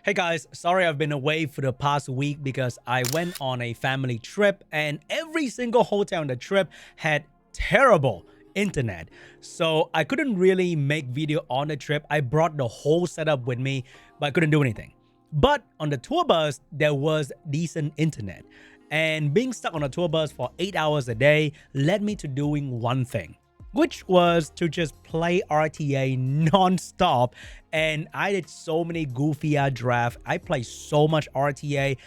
Hey guys, sorry I've been away for the past week because I went on a family trip and every single hotel on the trip had terrible internet. So I couldn't really make video on the trip. I brought the whole setup with me, but I couldn't do anything. But on the tour bus, there was decent internet. And being stuck on a tour bus for 8 hours a day led me to doing one thing, which was to just play RTA non-stop. And I did so many goofy drafts. I played so much RTA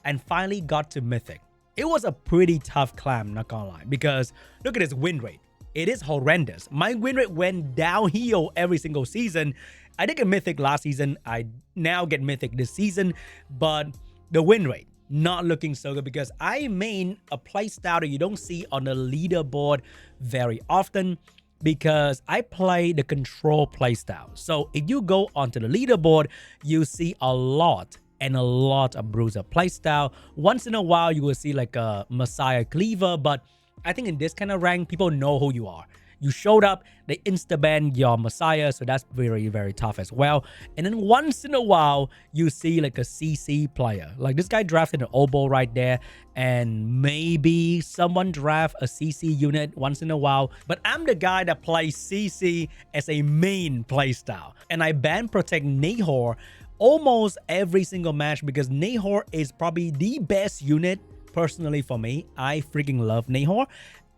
and finally got to Mythic. It was a pretty tough climb, not gonna lie, because look at this win rate. It is horrendous. My win rate went downhill every single season. I did get Mythic last season. I now get Mythic this season, but the win rate not looking so good because I main a playstyle that you don't see on the leaderboard very often because I play the control playstyle. So if you go onto the leaderboard, you see a lot of bruiser playstyle. Once in a while, you will see like a Messiah cleaver, but I think in this kind of rank, people know who you are. You showed up, they insta-ban your Messiah, so that's very, very tough as well. And then once in a while, you see like a CC player. Like this guy drafted an oboe right there, and maybe someone draft a CC unit once in a while. But I'm the guy that plays CC as a main playstyle. And I ban protect Nahor almost every single match because Nahor is probably the best unit personally for me. I freaking love Nahor.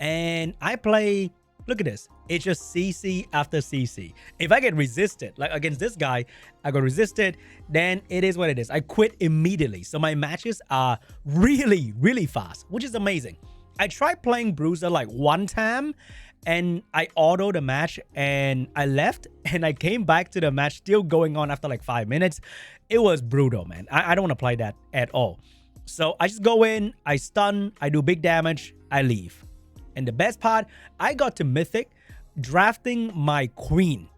And I play... Look at this. It's just CC after CC. If I get resisted, like against this guy, I got resisted, then it is what it is. I quit immediately. So my matches are really, really fast, which is amazing. I tried playing bruiser like one time and I autoed the match and I left and I came back to the match still going on after like 5 minutes. It was brutal, man. I don't want to play that at all. So I just go in, I stun, I do big damage, I leave. And the best part, I got to Mythic drafting my queen,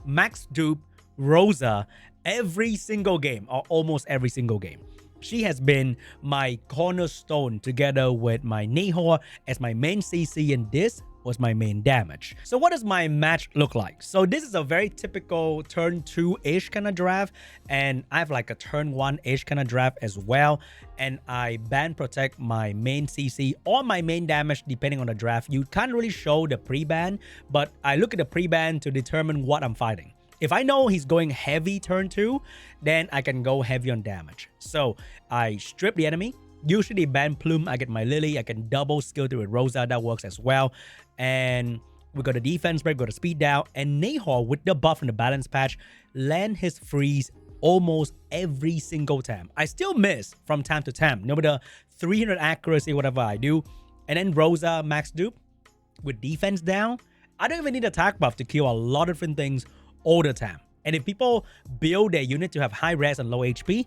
max dupe, Rosa, every single game or almost every single game. She has been my cornerstone together with my Nahor as my main CC, and this was my main damage. So what does my match look like? So this is a very typical turn 2-ish kind of draft, and I have like a turn 1-ish kind of draft as well. And I ban protect my main CC or my main damage depending on the draft. You can't really show the pre-ban, but I look at the pre-ban to determine what I'm fighting. If I know he's going heavy turn 2, then I can go heavy on damage. So I strip the enemy. Usually ban plume, I get my Lily, I can double skill through with Rosa, that works as well. And we got a defense break, got a speed down, and Nahor with the buff and the balance patch land his freeze almost every single time. I still miss from time to time, no matter 300 accuracy, whatever I do. And then Rosa max dupe with defense down. I don't even need attack buff to kill a lot of different things all the time. And if people build their unit to have high res and low HP,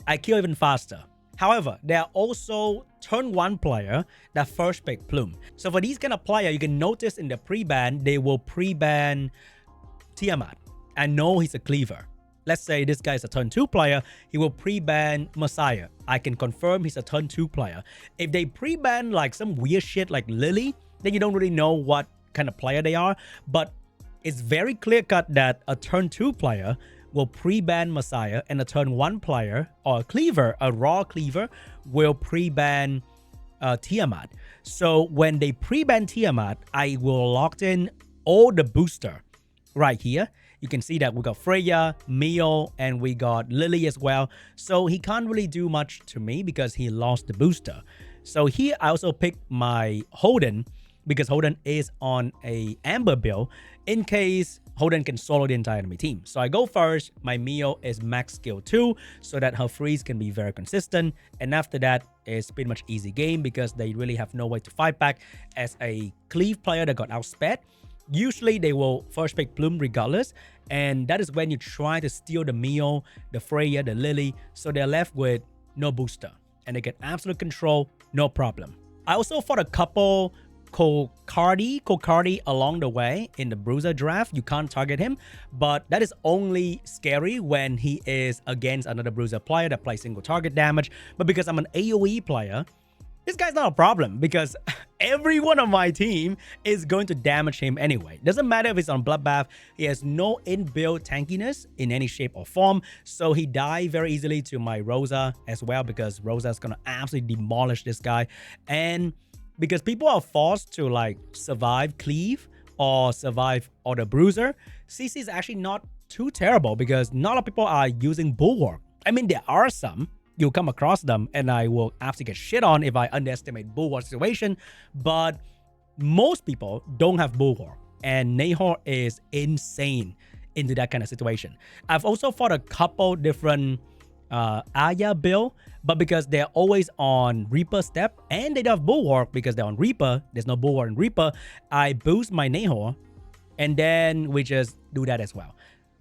I kill even faster. However, there are also turn 1 player that first pick plume. So for these kind of player, you can notice in the pre-ban, they will pre-ban Tiamat. I know he's a cleaver. Let's say this guy is a turn 2 player, he will pre-ban Messiah. I can confirm he's a turn 2 player. If they pre-ban like some weird shit like Lily, then you don't really know what kind of player they are. But it's very clear cut that a turn 2 player will pre-ban Messiah, and a turn 1 player or a cleaver, a raw cleaver, will pre-ban Tiamat. So when they pre-ban Tiamat, I will lock in all the booster right here. You can see that we got Freya, Mio, and we got Lily as well. So he can't really do much to me because he lost the booster. So here I also picked my Holden because Holden is on a Amber build in case Holden can solo the entire enemy team. So I go first. My Mio is max skill 2 so that her freeze can be very consistent. And after that, it's pretty much easy game because they really have no way to fight back as a cleave player that got outsped. Usually they will first pick plume regardless. And that is when you try to steal the Mio, the Freya, the Lily. So they're left with no booster and they get absolute control, no problem. I also fought a couple Kokardi along the way in the bruiser draft. You can't target him, but that is only scary when he is against another bruiser player that plays single target damage. But because I'm an AoE player, this guy's not a problem because everyone on my team is going to damage him anyway. Doesn't matter if he's on Bloodbath. He has no inbuilt tankiness in any shape or form. So he died very easily to my Rosa as well because Rosa is going to absolutely demolish this guy. And because people are forced to like survive cleave or survive or the bruiser, CC is actually not too terrible because not a lot of people are using Bulwark. I mean, there are some. You'll come across them, and I will absolutely get shit on if I underestimate Bulwark situation. But most people don't have Bulwark, and Nahor is insane into that kind of situation. I've also fought a couple different Aya build, but because they're always on Reaper step and they don't have Bulwark because they're on Reaper, there's no Bulwark in Reaper, I boost my Nahor, and then we just do that as well.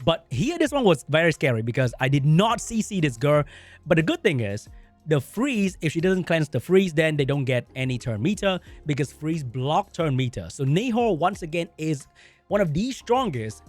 But here, this one was very scary because I did not CC this girl. But the good thing is, the freeze, if she doesn't cleanse the freeze, then they don't get any turn meter because freeze block turn meter. So Nahor, once again, is one of the strongest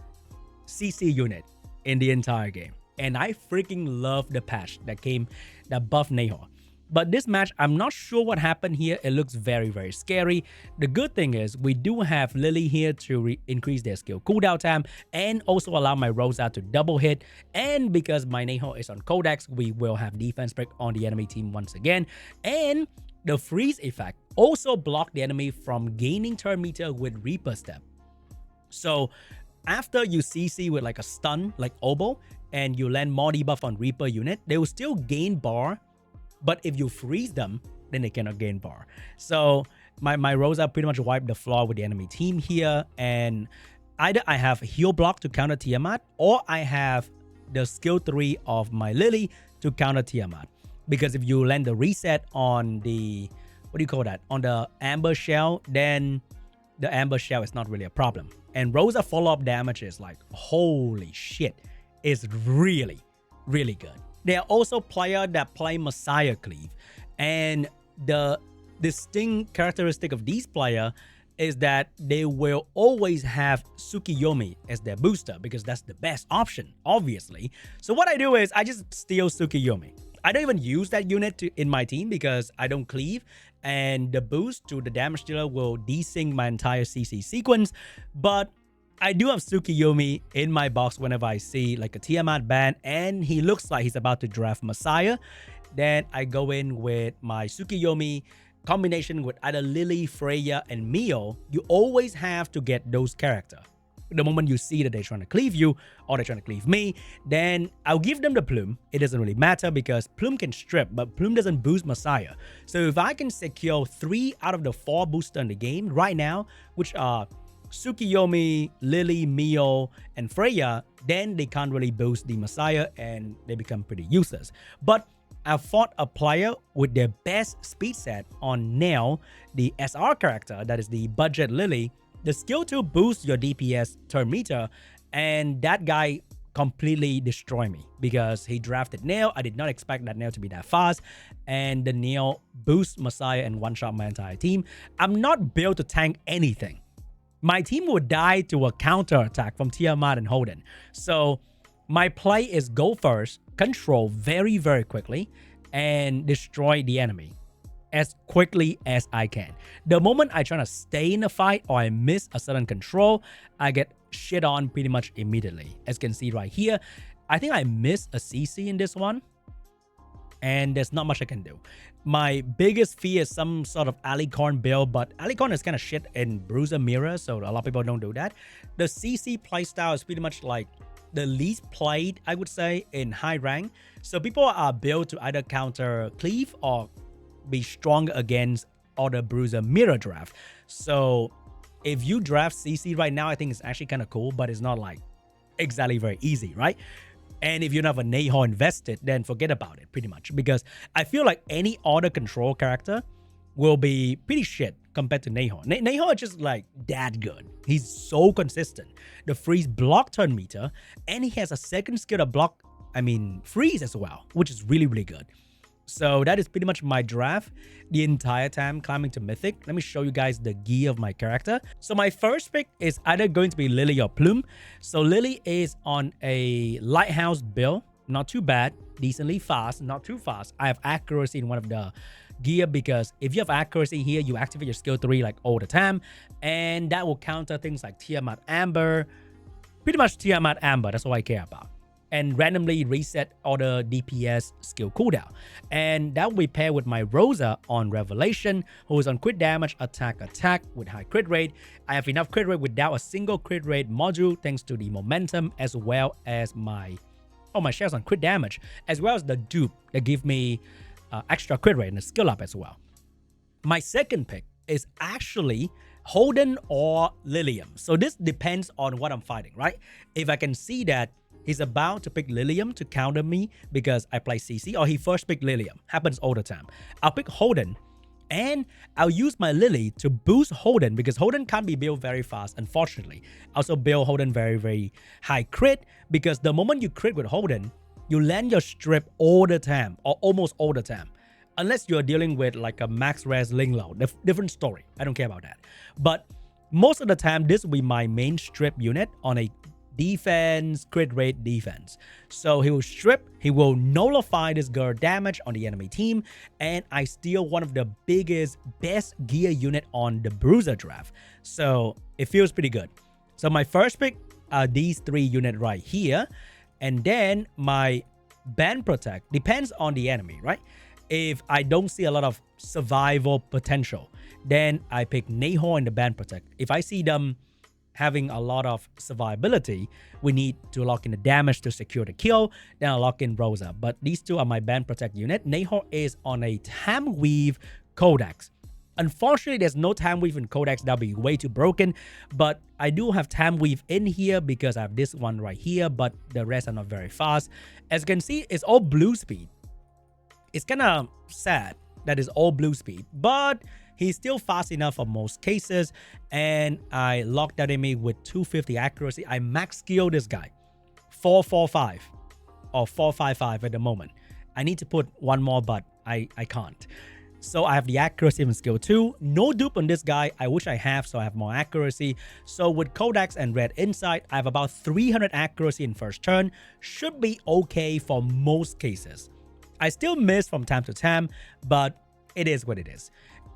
CC unit in the entire game. And I freaking love the patch that buffed Nahor. But this match, I'm not sure what happened here. It looks very, very scary. The good thing is we do have Lily here to increase their skill cooldown time and also allow my Rosa to double hit. And because my Nahor is on Codex, we will have defense break on the enemy team once again. And the freeze effect also blocked the enemy from gaining turn meter with Reaper step. So after you CC with like a stun like Oboe and you land more debuff on Reaper unit, they will still gain bar. But if you freeze them, then they cannot gain bar. So my Rosa pretty much wiped the floor with the enemy team here. And either I have heal block to counter Tiamat, or I have the skill 3 of my Lily to counter Tiamat. Because if you land the reset on the, what do you call that? On the Amber Shell, then the Amber Shell is not really a problem. And Rosa follow-up damage is like, holy shit, is really, really good. There are also players that play Messiah Cleave. And the distinct characteristic of these players is that they will always have Tsukiyomi as their booster because that's the best option, obviously. So what I do is I just steal Tsukiyomi. I don't even use that unit in my team because I don't cleave. And the boost to the damage dealer will desync my entire CC sequence. But I do have Tsukiyomi in my box whenever I see like a Tiamat ban and he looks like he's about to draft Messiah. Then I go in with my Tsukiyomi combination with either Lily, Freya, and Mio. You always have to get those characters. The moment you see that they're trying to cleave you or they're trying to cleave me, then I'll give them the Plume. It doesn't really matter because Plume can strip, but Plume doesn't boost Messiah. So if I can secure 3 out of the 4 boosters in the game right now, which are Tsukiyomi, Lily, Mio, and Freya, then they can't really boost the Messiah and they become pretty useless. But I fought a player with their best speed set on Nail, the SR character, that is the budget Lily. The skill 2 boosts your DPS turn meter, and that guy completely destroyed me because he drafted Nail. I did not expect that Nail to be that fast, and the Nail boosts Messiah and one-shot my entire team. I'm not built to tank anything. My team would die to a counter attack from Tiamat and Holden. So my play is go first, control very, very quickly, and destroy the enemy as quickly as I can. The moment I try to stay in a fight or I miss a sudden control, I get shit on pretty much immediately. As you can see right here, I think I missed a CC in this one, and there's not much I can do. My biggest fear is some sort of Alicorn build, but Alicorn is kind of shit in Bruiser Mirror, so a lot of people don't do that. The CC playstyle is pretty much like the least played, I would say, in high rank. So people are built to either counter cleave or be strong against other Bruiser Mirror draft. So if you draft CC right now, I think it's actually kind of cool, but it's not like exactly very easy, right? And if you don't have a Nahor invested, then forget about it pretty much. Because I feel like any other control character will be pretty shit compared to Nahor. Nahor is just like that good. He's so consistent. The freeze block turn meter, and he has a second skill to block, freeze as well, which is really, really good. So that is pretty much my draft the entire time climbing to Mythic. Let me show you guys the gear of my character. So my first pick is either going to be Lily or Plume. So Lily is on a Lighthouse build, not too bad, decently fast, not too fast. I have accuracy in one of the gear because if you have accuracy here, you activate your skill 3 like all the time, and that will counter things like Tiamat Amber. Pretty much Tiamat Amber, that's all I care about. And randomly reset all the DPS skill cooldown. And that will be paired with my Rosa on Revelation, who is on crit damage, attack with high crit rate. I have enough crit rate without a single crit rate module thanks to the momentum, as well as my shares on crit damage, as well as the dupe that give me extra crit rate and a skill up as well. My second pick is actually Holden or Lilium. So this depends on what I'm fighting, right? If I can see that he's about to pick Lilium to counter me because I play CC, or he first picked Lilium. Happens all the time. I'll pick Holden, and I'll use my Lily to boost Holden because Holden can't be built very fast, unfortunately. I also build Holden very, very high crit because the moment you crit with Holden, you land your strip all the time, or almost all the time. Unless you're dealing with like a max res Linglo, different story. I don't care about that. But most of the time, this will be my main strip unit on a defense, crit rate defense. So he will strip, he will nullify this girl damage on the enemy team, and I steal one of the best gear unit on the bruiser draft. So it feels pretty good. So my first pick are these 3 units right here, and then my band protect depends on the enemy, right? If I don't see a lot of survival potential, then I pick Nahor and the band protect. If I see them having a lot of survivability, we need to lock in the damage to secure the kill, then I'll lock in Rosa. But these 2 are my band protect unit. Nahor is on a time weave codex. Unfortunately, there's no time weave in codex. That'll be way too broken, but I do have time weave in here because I have this one right here, but the rest are not very fast. As you can see, it's all blue speed. It's kind of sad that it's all blue speed, but he's still fast enough for most cases, and I locked that enemy with 250 accuracy. I max skill this guy, 445 or 455 at the moment. I need to put one more, but I can't. So I have the accuracy in skill 2. No dupe on this guy. I wish I have, so I have more accuracy. So with Codex and Red Insight, I have about 300 accuracy in first turn. Should be okay for most cases. I still miss from time to time, but it is what it is.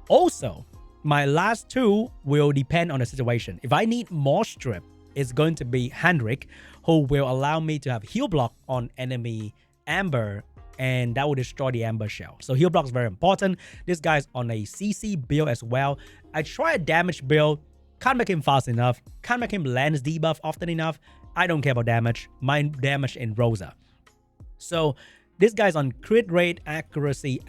Also, my last 2 will depend on the situation. If I need more strip, it's going to be Hendrik, who will allow me to have heal block on enemy Amber, and that will destroy the Amber shell. So heal block is very important. This guy's on a CC build as well. I try a damage build, can't make him fast enough, can't make him lance debuff often enough. I don't care about damage. My damage in Rosa. So this guy's on crit rate, accuracy,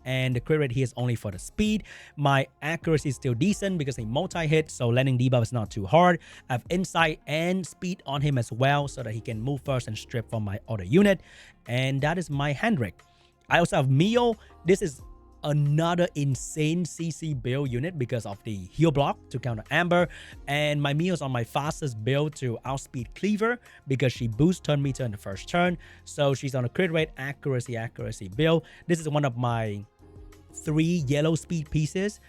and the crit rate here is only for the speed. My accuracy is still decent because he multi-hit, so landing debuff is not too hard. I have insight and speed on him as well so that he can move first and strip from my other unit. And that is my Hendrik. I also have Mio. This is another insane CC build unit because of the heal block to counter Amber, and my Mio's on my fastest build to outspeed Cleaver because she boosts turn meter in the first turn. So she's on a crit rate, accuracy build. This is one of my 3 yellow speed pieces,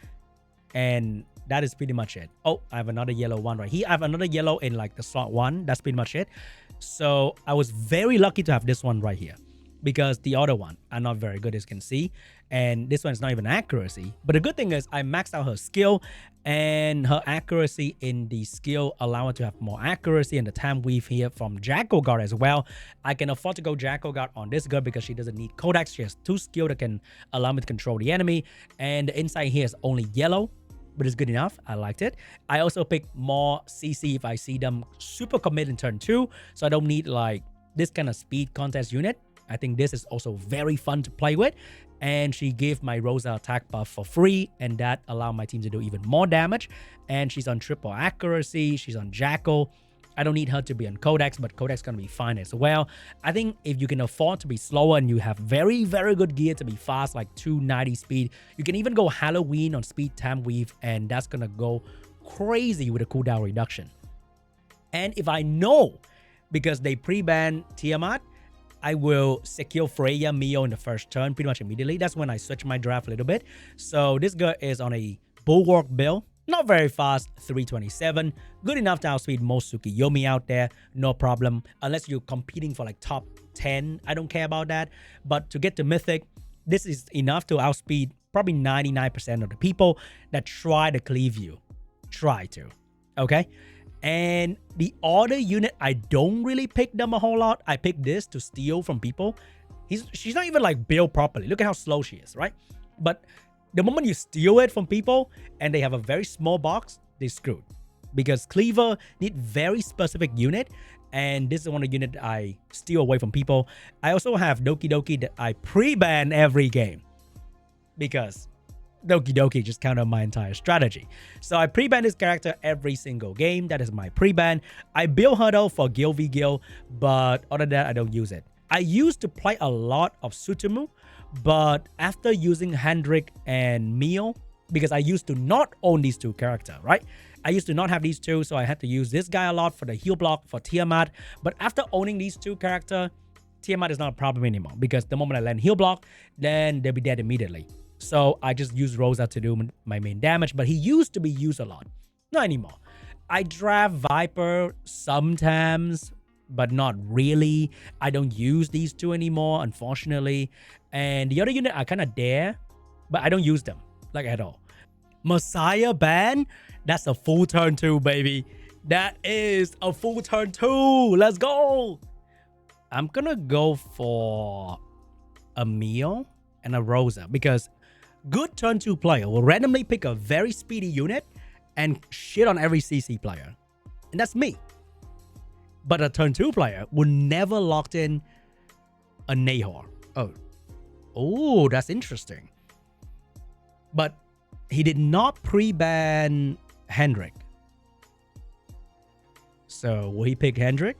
and that is pretty much it. Oh, I have another yellow one right here. I have another yellow in like the slot 1. That's pretty much it. So I was very lucky to have this one right here, because the other one are not very good, as you can see, and this one is not even accuracy. But the good thing is I maxed out her skill, and her accuracy in the skill allow her to have more accuracy, and the time weave here from Jackal Guard as well. I can afford to go Jackal Guard on this girl because she doesn't need Codex. She has 2 skill that can allow me to control the enemy, and the inside here is only yellow, but it's good enough. I liked it. I also pick more CC if I see them super commit in turn 2, so I don't need like this kind of speed contest unit. I think this is also very fun to play with, and she gave my Rosa attack buff for free, and that allowed my team to do even more damage. And she's on triple accuracy, she's on Jackal. I don't need her to be on Codex, but Codex gonna be fine as well. I think if you can afford to be slower and you have very, very good gear to be fast, like 290 speed, you can even go Halloween on speed time weave, and that's gonna go crazy with a cooldown reduction. And if I know, because they pre-ban Tiamat, I will secure Freya Mio in the first turn pretty much immediately. That's when I switch my draft a little bit. So this girl is on a Bulwark build. Not very fast, 327. Good enough to outspeed most Tsukiyomi out there, no problem. Unless you're competing for like top 10, I don't care about that. But to get to Mythic, this is enough to outspeed probably 99% of the people that try to cleave you. Try to, okay? And the other unit, I don't really pick them a whole lot. I pick this to steal from people. She's not even like built properly. Look at how slow she is, right? But the moment you steal it from people and they have a very small box, they're screwed. Because cleaver need very specific unit, and this is one of the unit that I steal away from people. I also have Doki Doki that I pre-ban every game because Doki Doki just counter my entire strategy. So I pre-ban this character every single game. That is my pre-ban. I build her though for Gil v Gil, but other than that, I don't use it. I used to play a lot of Sutumu, but after using Hendrik and Mio, because I used to not own these two characters, right? I used to not have these two, so I had to use this guy a lot for the heal block for Tiamat. But after owning these two characters, Tiamat is not a problem anymore, because the moment I land heal block, then they'll be dead immediately. So I just use Rosa to do my main damage, but he used to be used a lot. Not anymore. I draft Viper sometimes, but not really. I don't use these two anymore, unfortunately. And the other unit I kind of dare, but I don't use them, like at all. Messiah ban? That's a full turn 2, baby. That is a full turn 2. Let's go. I'm gonna go for a Mio and a Rosa, because good turn 2 player will randomly pick a very speedy unit and shit on every CC player. And that's me. But a turn 2 player will never lock in a Nahor. Oh, that's interesting. But he did not pre-ban Hendrik. So will he pick Hendrik?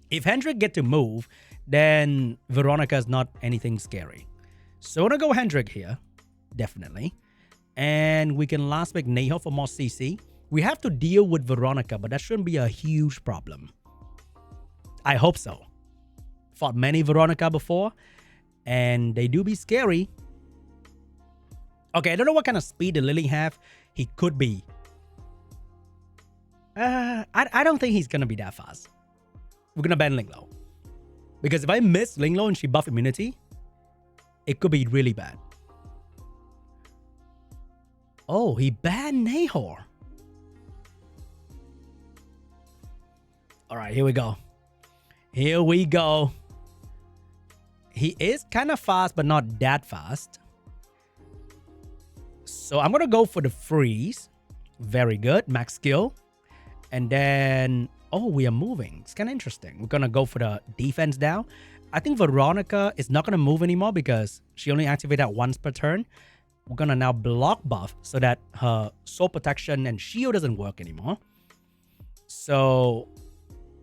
If Hendrik get to move, then Veronica is not anything scary. So I'm gonna go Hendrik here, definitely. And we can last pick Nahor for more CC. We have to deal with Veronica, but that shouldn't be a huge problem. I hope so. Fought many Veronica before, and they do be scary. Okay, I don't know what kind of speed the Lily have. He could be. I don't think he's gonna be that fast. We're gonna ban Linglo. Because if I miss Linglo and she buff immunity, it could be really bad. Oh, he banned Nahor. All right, here we go. Here we go. He is kind of fast, but not that fast. So I'm going to go for the freeze. Very good. Max skill. And then, oh, we are moving. It's kind of interesting. We're going to go for the defense down. I think Veronica is not going to move anymore because she only activated that once per turn. We're going to now block buff so that her soul protection and shield doesn't work anymore. So,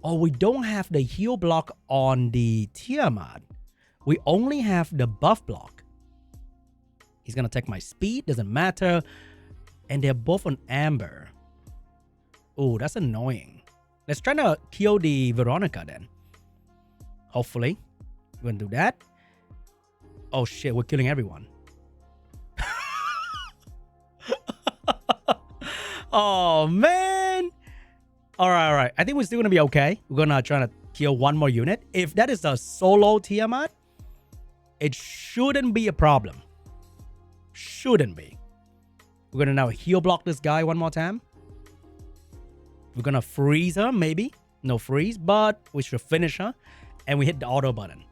oh, we don't have the heal block on the Tiamat. We only have the buff block. He's going to take my speed. Doesn't matter. And they're both on Amber. Oh, that's annoying. Let's try to kill the Veronica then. Hopefully. We're going to do that. Oh, shit. We're killing everyone. Oh, man. All right. I think we're still going to be okay. We're going to try to kill one more unit. If that is a solo Tiamat, it shouldn't be a problem. Shouldn't be. We're going to now heal block this guy one more time. We're going to freeze her, maybe. No freeze, but we should finish her. And we hit the auto button.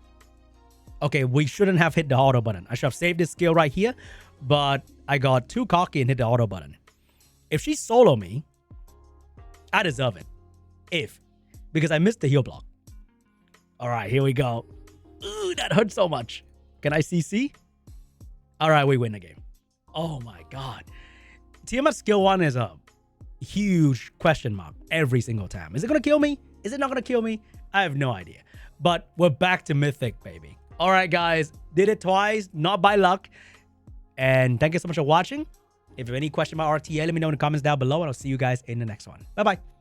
Okay, we shouldn't have hit the auto button. I should have saved this skill right here. But I got too cocky and hit the auto button. If she solo me, I deserve it. Because I missed the heal block. All right, here we go. Ooh, that hurt so much. Can I CC? All right, we win the game. Oh my God. Tiamat skill 1 is a huge question mark every single time. Is it going to kill me? Is it not going to kill me? I have no idea. But we're back to Mythic, baby. All right, guys. Did it twice, not by luck. And thank you so much for watching. If you have any question about RTA, let me know in the comments down below, and I'll see you guys in the next one. Bye-bye.